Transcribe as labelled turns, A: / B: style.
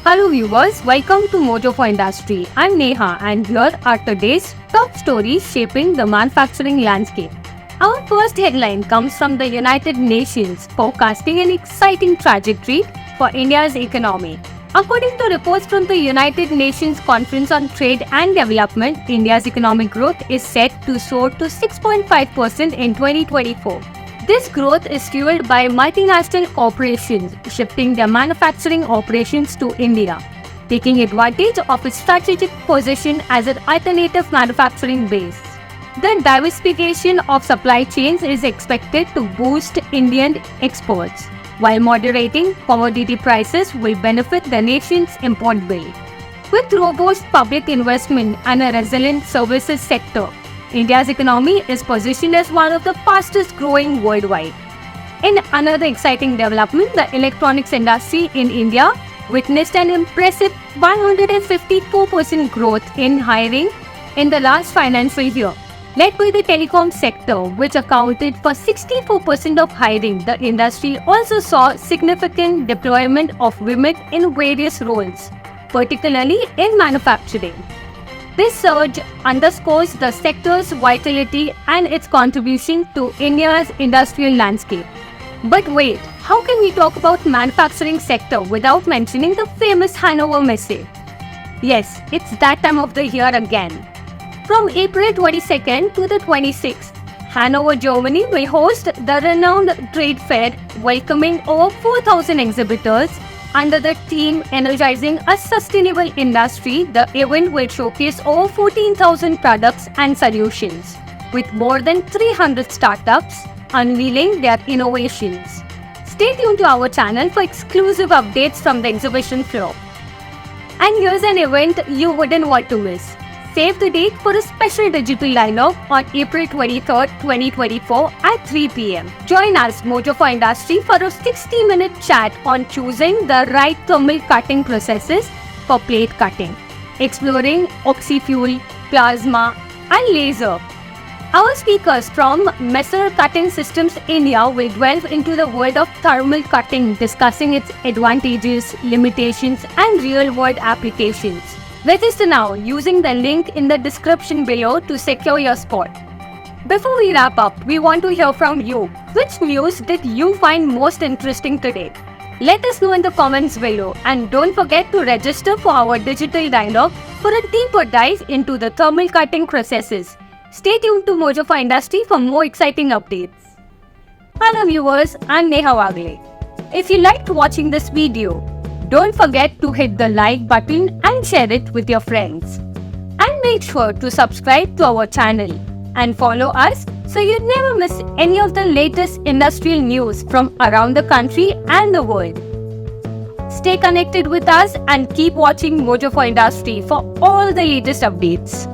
A: Hello viewers, welcome to Mojo for Industry. I'm Neha and here are today's top stories shaping the manufacturing landscape. Our first headline comes from the United Nations forecasting an exciting trajectory for India's economy. According to reports from the United Nations Conference on Trade and Development, India's economic growth is set to soar to 6.5% in 2024. This growth is fueled by multinational corporations shifting their manufacturing operations to India, taking advantage of its strategic position as an alternative manufacturing base. The diversification of supply chains is expected to boost Indian exports, while moderating commodity prices will benefit the nation's import bill. With robust public investment and a resilient services sector, India's economy is positioned as one of the fastest growing worldwide. In another exciting development, the electronics industry in India witnessed an impressive 154% growth in hiring in the last financial year. Led by the telecom sector, which accounted for 64% of hiring, the industry also saw significant deployment of women in various roles, particularly in manufacturing. This surge underscores the sector's vitality and its contribution to India's industrial landscape. But wait, how can we talk about manufacturing sector without mentioning the famous Hanover Messe? Yes, it's that time of the year again. From April 22nd to the 26th, Hanover, Germany will host the renowned trade fair, welcoming over 4,000 exhibitors. Under the theme Energizing a Sustainable Industry, the event will showcase over 14,000 products and solutions, with more than 300 startups unveiling their innovations. Stay tuned to our channel for exclusive updates from the exhibition floor. And here's an event you wouldn't want to miss. Save the date for a special digital dialogue on April 23rd, 2024 at 3 p.m. Join us, Mojo for Industry, for a 60-minute chat on choosing the right thermal cutting processes for plate cutting, exploring oxy-fuel, plasma, and laser. Our speakers from Messer Cutting Systems India will delve into the world of thermal cutting, discussing its advantages, limitations, and real-world applications. Register now using the link in the description below to secure your spot. Before we wrap up, we want to hear from you. Which news did you find most interesting today? Let us know in the comments below, and don't forget to register for our digital dialogue for a deeper dive into the thermal cutting processes. Stay tuned to Mojo for Industry for more exciting updates. Hello viewers, I'm Neha Wagle. If you liked watching this video, don't forget to hit the like button and share it with your friends. And make sure to subscribe to our channel and follow us so you never miss any of the latest industrial news from around the country and the world. Stay connected with us and keep watching Mojo for Industry for all the latest updates.